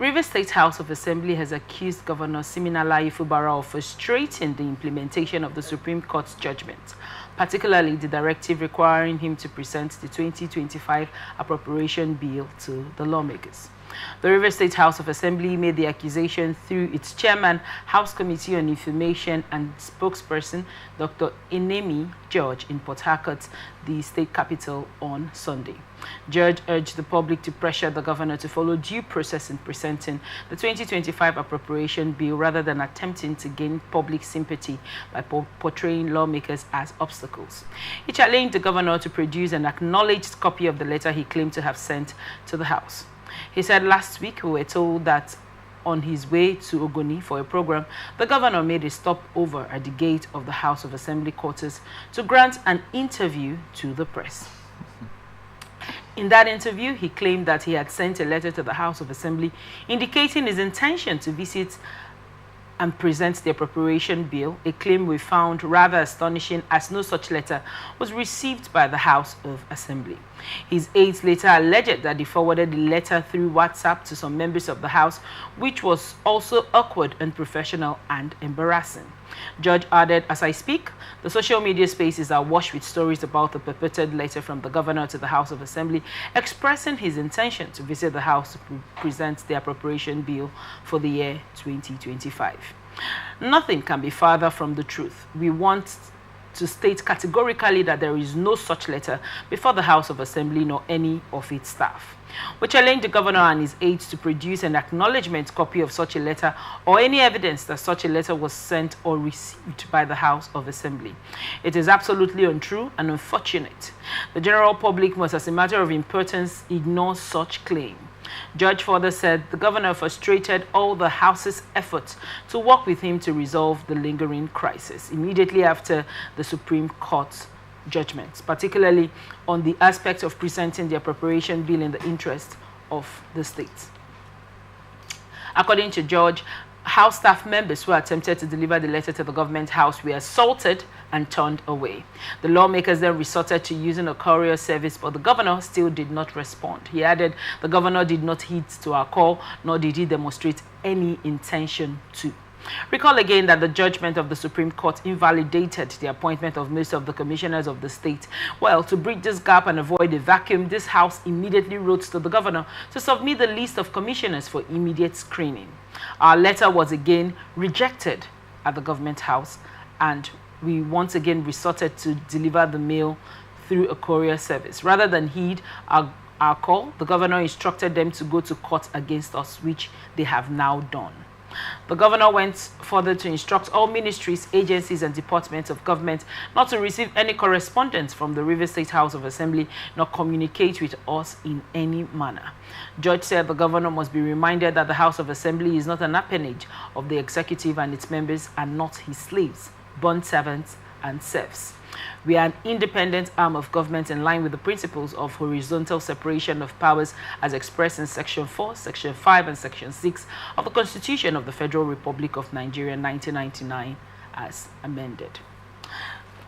Rivers State House of Assembly has accused Governor Siminalayi Fubara of frustrating the implementation of the Supreme Court's judgment, particularly the directive requiring him to present the 2025 Appropriation Bill to the lawmakers. The Rivers State House of Assembly made the accusation through its chairman, House Committee on Information, and spokesperson, Dr. Enemi George, in Port Harcourt, the state capital, on Sunday. George urged the public to pressure the governor to follow due process in presenting the 2025 Appropriation Bill rather than attempting to gain public sympathy by portraying lawmakers as obstacles. He challenged the governor to produce an acknowledged copy of the letter he claimed to have sent to the House. He said last week we were told that on his way to Ogoni for a program, the governor made a stopover at the gate of the House of Assembly quarters to grant an interview to the press. In that interview, he claimed that he had sent a letter to the House of Assembly indicating his intention to visit and present the Appropriation Bill, a claim we found rather astonishing as no such letter was received by the House of Assembly. His aides later alleged that he forwarded the letter through WhatsApp to some members of the House, which was also awkward, unprofessional, and embarrassing. George added, "As I speak, the social media spaces are awash with stories about the purported letter from the governor to the House of Assembly expressing his intention to visit the House to present the Appropriation Bill for the year 2025. Nothing can be farther from the truth. We want to state categorically that there is no such letter before the House of Assembly nor any of its staff. We challenge the governor and his aides to produce an acknowledgement copy of such a letter or any evidence that such a letter was sent or received by the House of Assembly. It is absolutely untrue and unfortunate. The general public must, as a matter of importance, ignore such claim." George further said the governor frustrated all the House's efforts to work with him to resolve the lingering crisis immediately after the Supreme Court's judgments, particularly on the aspect of presenting the Appropriation Bill in the interest of the state. According to George, House staff members who attempted to deliver the letter to the government house were assaulted and turned away. The lawmakers then resorted to using a courier service, but the governor still did not respond. He added the governor did not heed to our call, nor did he demonstrate any intention to. Recall again that the judgment of the Supreme Court invalidated the appointment of most of the commissioners of the state. Well, to bridge this gap and avoid a vacuum, this House immediately wrote to the governor to submit the list of commissioners for immediate screening. Our letter was again rejected at the government house, and we once again resorted to deliver the mail through a courier service. Rather than heed our call, the governor instructed them to go to court against us, which they have now done. The governor went further to instruct all ministries, agencies, and departments of government not to receive any correspondence from the Rivers State House of Assembly nor communicate with us in any manner. George said the governor must be reminded that the House of Assembly is not an appanage of the executive and its members are not his slaves, bond servants, and serfs. We are an independent arm of government in line with the principles of horizontal separation of powers as expressed in Section 4, Section 5, and Section 6 of the Constitution of the Federal Republic of Nigeria 1999 as amended.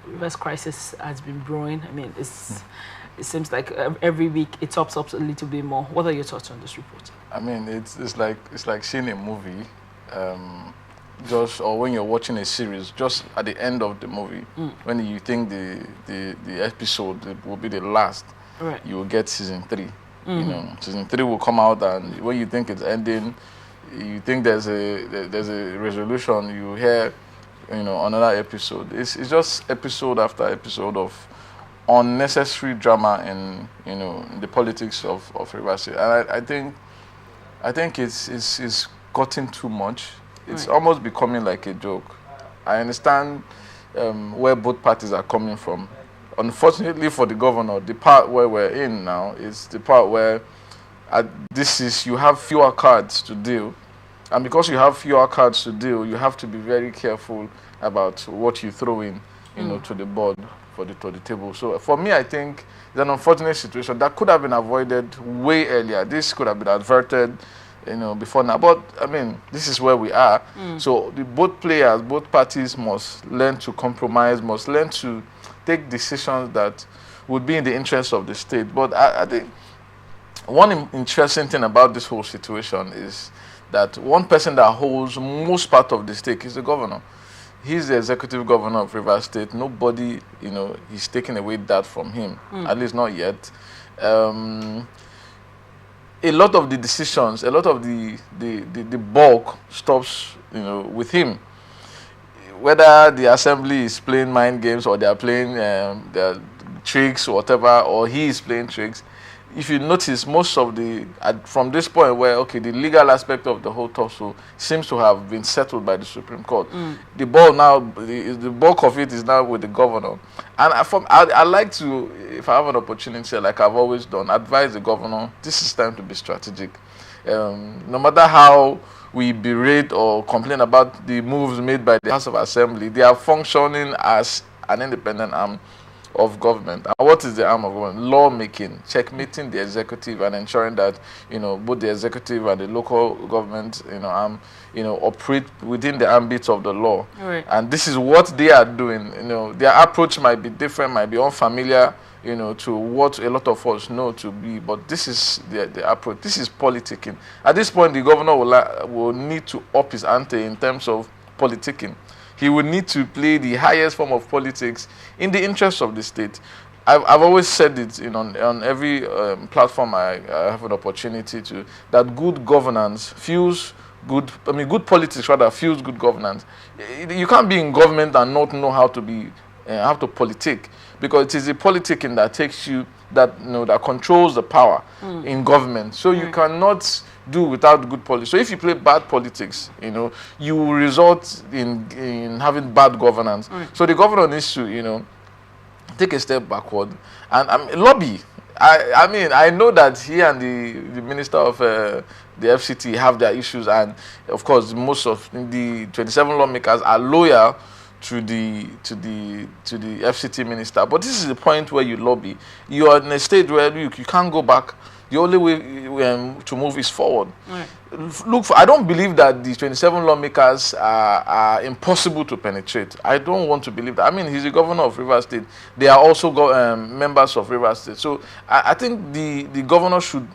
Reverse crisis has been brewing. I mean, it seems like every week it tops up a little bit more. What are your thoughts on this report? I mean, it's like seeing a movie. Or when you're watching a series, just at the end of the movie, when you think the episode will be the last, right, you will get season 3. You know, season 3 will come out, and when you think it's ending, you think there's a resolution, you hear, another episode. It's just episode after episode of unnecessary drama in the politics of Rivers State. And I think it's gotten too much. It's almost becoming like a joke. I understand where both parties are coming from. Unfortunately for the governor, the part where we're in now is the part where you have fewer cards to deal. And because you have fewer cards to deal, you have to be very careful about what you throw in, to the board to the table. So for me, I think it's an unfortunate situation that could have been avoided way earlier. This could have been averted before now. But, I mean, this is where we are. So both parties must learn to compromise, must learn to take decisions that would be in the interest of the state. But I think one interesting thing about this whole situation is that one person that holds most part of the stake is the governor. He's the executive governor of Rivers State. Nobody, he's taken away that from him, at least not yet. A lot of the decisions, a lot of the bulk stops, with him. Whether the assembly is playing mind games or they are playing their tricks or whatever, or he is playing tricks, if you notice, most of from this point where, okay, the legal aspect of the whole tussle seems to have been settled by the Supreme Court. The ball now, the bulk of it is now with the governor. And I like to, if I have an opportunity, like I've always done, advise the governor, this is time to be strategic. No matter how we berate or complain about the moves made by the House of Assembly, they are functioning as an independent arm of government. And what is the arm of government? Lawmaking, checkmating the executive and ensuring that both the executive and the local government arm operate within the ambit of the law. Right. And this is what they are doing. Their approach might be different, might be unfamiliar to what a lot of us know to be, but this is the approach. This is politicking. At this point, the governor will need to up his ante in terms of politicking. He would need to play the highest form of politics in the interest of the state. I've always said it on every platform I have an opportunity to, that good governance fuels good politics rather fuels good governance. You can't be in government and not know how to politic, because it is the politicking that takes you, that controls the power in government. So you cannot do without good politics. So if you play bad politics, you will result in having bad governance. So the governor needs to, take a step backward and lobby. I know that he and the minister of the FCT have their issues, and of course most of the 27 lawmakers are loyal to the FCT minister. But this is the point where you lobby. You are in a state where you can't go back. The only way to move is forward. Right. I don't believe that the 27 lawmakers are impossible to penetrate. I don't want to believe that. He's the governor of Rivers State. They are also members of Rivers State. So I think the governor should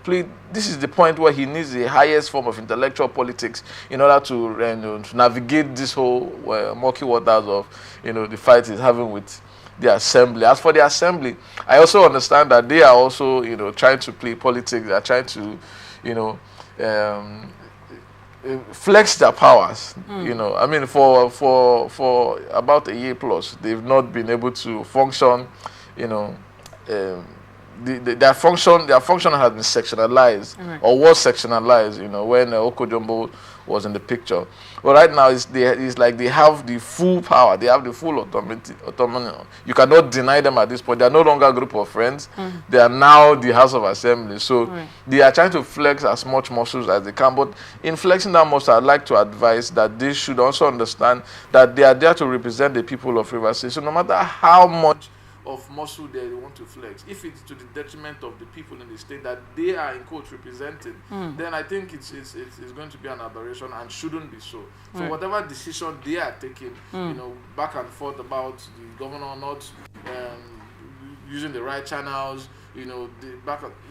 play. This is the point where he needs the highest form of intellectual politics in order to navigate this whole murky waters of the fight he's having with the assembly. As for the assembly, I also understand that they are also trying to play politics. They are trying to flex their powers. For about a year plus, they've not been able to function. Their function has been sectionalized, or was sectionalized. When Okojombo was in the picture. But right now, it's like they have the full power. They have the full autonomy. You cannot deny them at this point. They are no longer a group of friends. They are now the House of Assembly. So they are trying to flex as much muscles as they can. But in flexing that muscle, I'd like to advise that they should also understand that they are there to represent the people of Rivers State. So no matter how much of muscle they want to flex, if it's to the detriment of the people in the state that they are in quotes representing, then I think it's going to be an aberration and shouldn't be so. So whatever decision they are taking, back and forth about the governor not using the right channels, it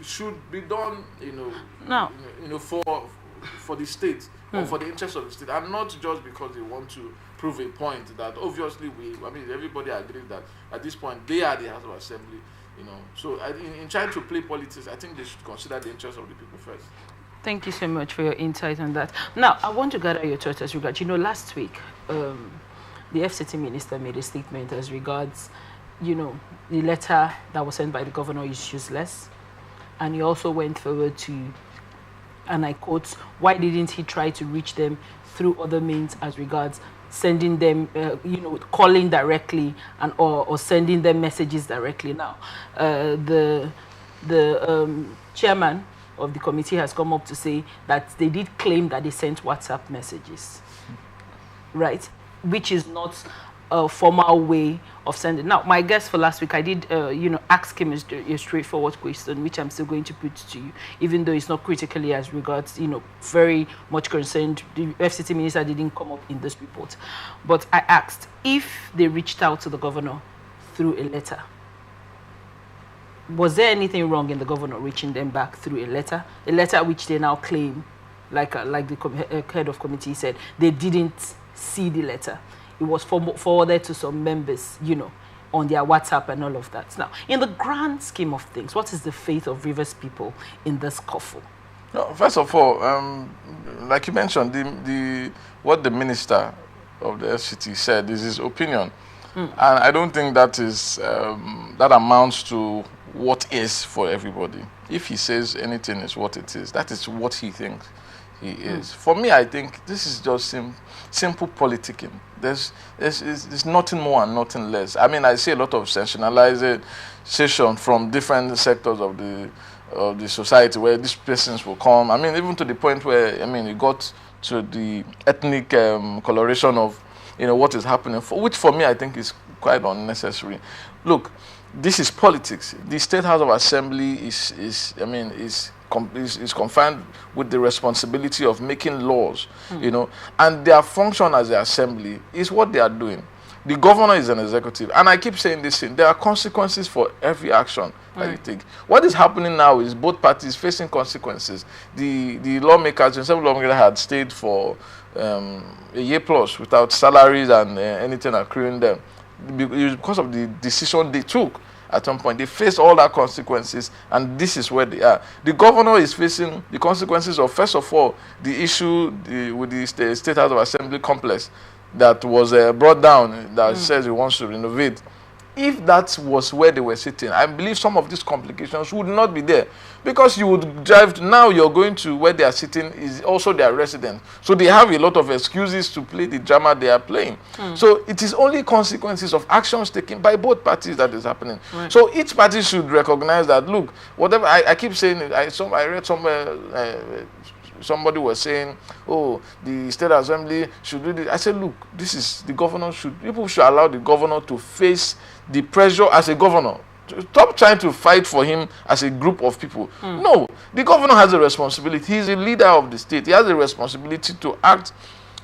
should be done, for the state or for the interest of the state, and not just because they want to prove a point that obviously everybody agrees that at this point they are the House of Assembly, So in trying to play politics, I think they should consider the interest of the people first. Thank you so much for your insight on that. Now, I want to gather your thoughts as regards, last week, the FCT minister made a statement as regards, the letter that was sent by the governor is useless. And he also went forward to, and I quote, why didn't he try to reach them through other means as regards sending them, calling directly and or sending them messages directly. Now, the chairman of the committee has come up to say that they did claim that they sent WhatsApp messages, right? Which is not a formal way of sending. Now, my guest for last week, I did, ask him a straightforward question, which I'm still going to put to you, even though it's not critically as regards, very much concerned. The FCT minister didn't come up in this report. But I asked if they reached out to the governor through a letter. was there anything wrong in the governor reaching them back through a letter which they now claim, like the head of committee said, they didn't see the letter. It was forwarded to some members, on their WhatsApp and all of that. Now, in the grand scheme of things, what is the fate of Rivers people in this scuffle? No, first of all, like you mentioned, what the minister of the FCT said is his opinion. And I don't think that is that amounts to what is for everybody. If he says anything is what it is, that is what he thinks he is. For me, I think this is just simple politicking. There's nothing more and nothing less. I mean, I see a lot of sensationalization from different sectors of the society where these persons will come. I mean, even to the point where, I mean, it got to the ethnic coloration of, what is happening, which for me I think is quite unnecessary. Look, this is politics. The State House of Assembly is confined with the responsibility of making laws, and their function as the assembly is what they are doing. The governor is an executive, and I keep saying this thing, there are consequences for every action that you take. What is happening now is both parties facing consequences. The lawmakers, and several lawmakers had stayed for a year plus without salaries and anything accruing them because of the decision they took. At some point, they face all that consequences, and this is where they are. The governor is facing the consequences of, first of all, the issue with the State House of Assembly complex that was brought down that says he wants to renovate. If that was where they were sitting, I believe some of these complications would not be there, because you would drive now you're going to where they are sitting is also their residence, so they have a lot of excuses to play the drama they are playing. So it is only consequences of actions taken by both parties that is happening. So each party should recognize that, look, whatever I keep saying, I read somewhere somebody was saying, oh, the State Assembly should do this. I said, look, this is the governor people should allow the governor to face the pressure as a governor. Stop trying to fight for him as a group of people. No, the governor has a responsibility. He's a leader of the state. He has a responsibility to act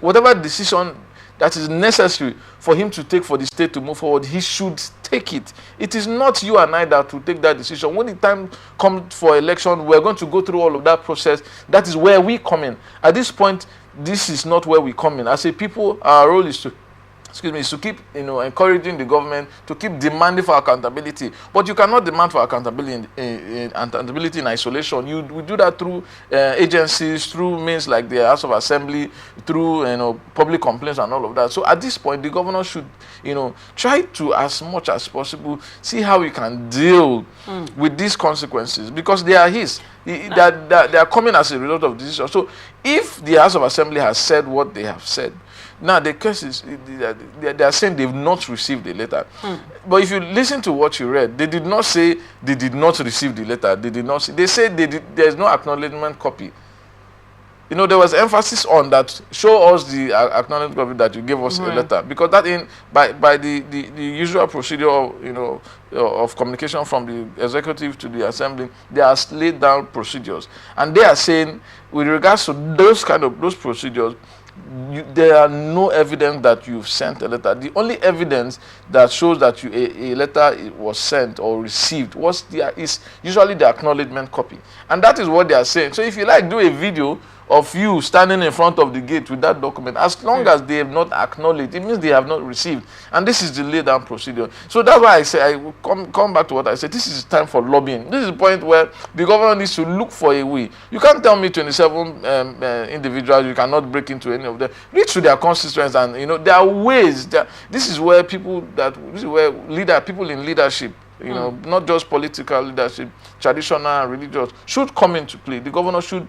whatever decision that is necessary for him to take for the state to move forward. He should take it. It is not you and I that will take that decision. When the time comes for election, we're going to go through all of that process. That is where we come in. At this point, this is not where we come in. As a people, our role is to keep encouraging the government to keep demanding for accountability. But you cannot demand for accountability in isolation. We do that through agencies, through means like the House of Assembly, through public complaints and all of that. So at this point, the governor should try to, as much as possible, see how he can deal with these consequences, because they are his. They are coming as a result of decision. So if the House of Assembly has said what they have said, now the case is they are saying they've not received the letter. But if you listen to what you read, they did not say they did not receive the letter. They did not say, they said there's no acknowledgement copy. There was emphasis on that. Show us the acknowledgement copy that you gave us a letter, because that by the usual procedure of communication from the executive to the assembly, they are laid down procedures, and they are saying with regards to those procedures, there are no evidence that you've sent a letter. The only evidence that shows that a letter was sent or received is usually the acknowledgement copy, and that is what they are saying. So if you do a video of you standing in front of the gate with that document, as long as they have not acknowledged, it means they have not received, and this is the laid down procedure. So that's why I say, I will come back to what I said. This is time for lobbying. This is the point where the government needs to look for a way. You can't tell me 27 individuals, you cannot break into any of them. Reach to their constituents, and there are ways. This is where people in leadership, not just political leadership, traditional and religious, should come into play. The governor should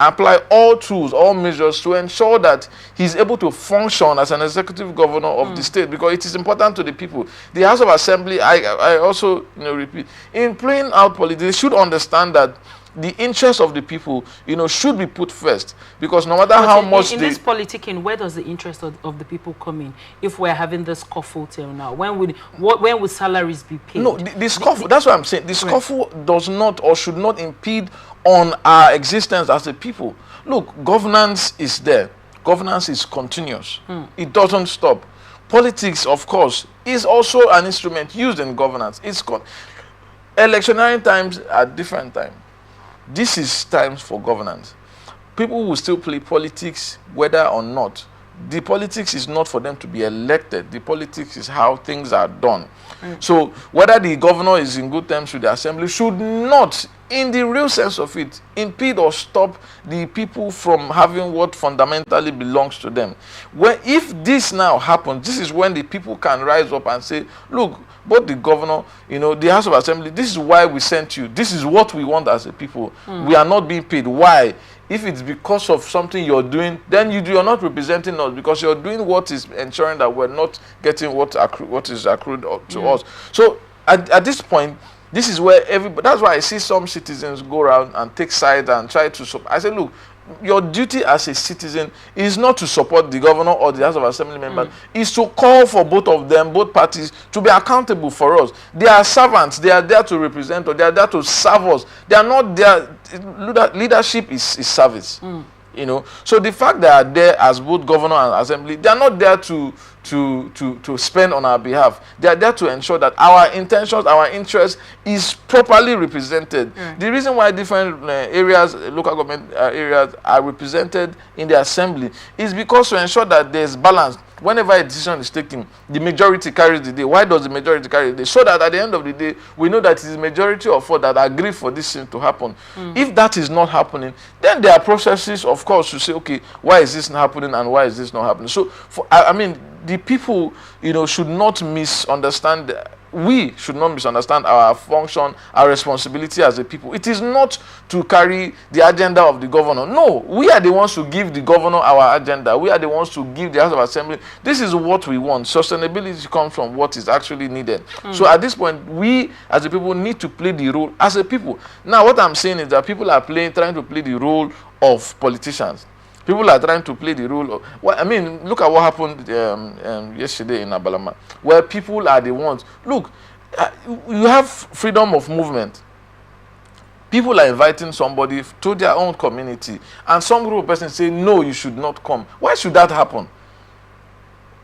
apply all tools, all measures to ensure that he's able to function as an executive governor of the state, because it is important to the people. The House of Assembly, I also repeat, in playing out politics, they should understand that the interests of the people, should be put first, because no matter how much in this politicking, where does the interest of the people come in? If we're having this scuffle till now, when would salaries be paid? No, the scuffle. That's what I'm saying. The scuffle does not or should not impede on our existence as a people. Look, governance is there. Governance is continuous. It doesn't stop. Politics, of course, is also an instrument used in governance. Electionary times are different time. This is times for governance. People will still play politics whether or not. The politics is not for them to be elected. The politics is how things are done. So whether the governor is in good terms with the assembly should not, in the real sense of it, impede or stop the people from having what fundamentally belongs to them. If this now happens, this is when the people can rise up and say, look, both the governor, the House of Assembly, this is why we sent you. This is what we want as a people. We are not being paid. Why? If it's because of something you're doing, then you're not representing us, because you're doing what is ensuring that we're not getting what is accrued to us. So at this point, this is where that's why I see some citizens go around and take sides and try to support. I say, look, your duty as a citizen is not to support the governor or the House of Assembly members. It's to call for both of them, both parties, to be accountable for us. They are servants. They are there to represent us. They are there to serve us. They are not there. Leadership is service. So the fact they are there as both governor and assembly, they are not there to spend on our behalf. They are there to ensure that our intentions, our interests is properly represented. The reason why different areas, local government areas, are represented in the assembly is because to ensure that there's balance. Whenever a decision is taken, the majority carries the day. Why does the majority carry the day? So that at the end of the day, we know that it is the majority of us that agree for this thing to happen. If that is not happening, then there are processes, of course, to say, okay, why is this not happening and why is this not happening? So, the people, should not misunderstand. We should not misunderstand our function, our responsibility as a people. It is not to carry the agenda of the governor. No, we are the ones to give the governor our agenda. We are the ones to give the House of Assembly. This is what we want. Sustainability comes from what is actually needed. So at this point, we as a people need to play the role as a people. Now, what I'm saying is that people are trying to play the role of politicians. People are trying to play the role of... look at what happened yesterday in Abalama, where people are the ones... Look, you have freedom of movement. People are inviting somebody to their own community, and some group of persons say, no, you should not come. Why should that happen?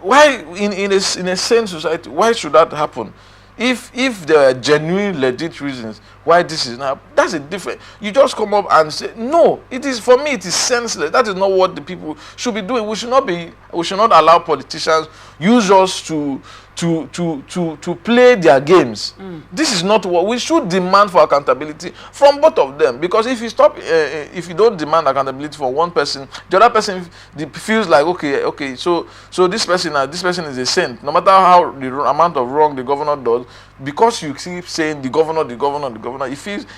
Why, in a sane society, why should that happen? If there are genuine, legit reasons why this is not, that's a different. You just come up and say, no, for me, it is senseless. That is not what the people should be doing. We should not allow politicians use us to play their games. This is not what we should demand for accountability from both of them. Because if you don't demand accountability for one person, the other person feels like, okay, so this person is a saint. No matter how the amount of wrong the governor does, because you keep saying the governor,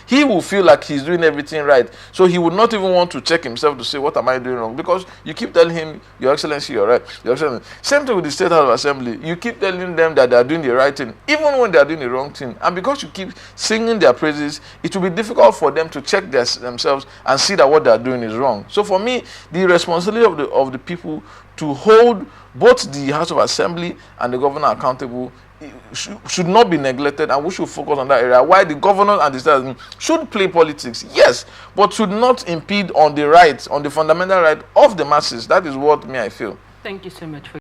he will feel like he's doing everything right. So he would not even want to check himself to say, what am I doing wrong? Because you keep telling him, Your Excellency, you're right. Your Excellency. Same thing with the State House of Assembly. You keep telling them that they are doing the right thing, even when they are doing the wrong thing. And because you keep singing their praises, it will be difficult for them to check themselves and see that what they are doing is wrong. So for me, the responsibility of the people to hold both the House of Assembly and the governor accountable should not be neglected, and we should focus on that area. Why the governor and the state should play politics, yes, but should not impede on the fundamental right of the masses. That is what I feel. Thank you so much for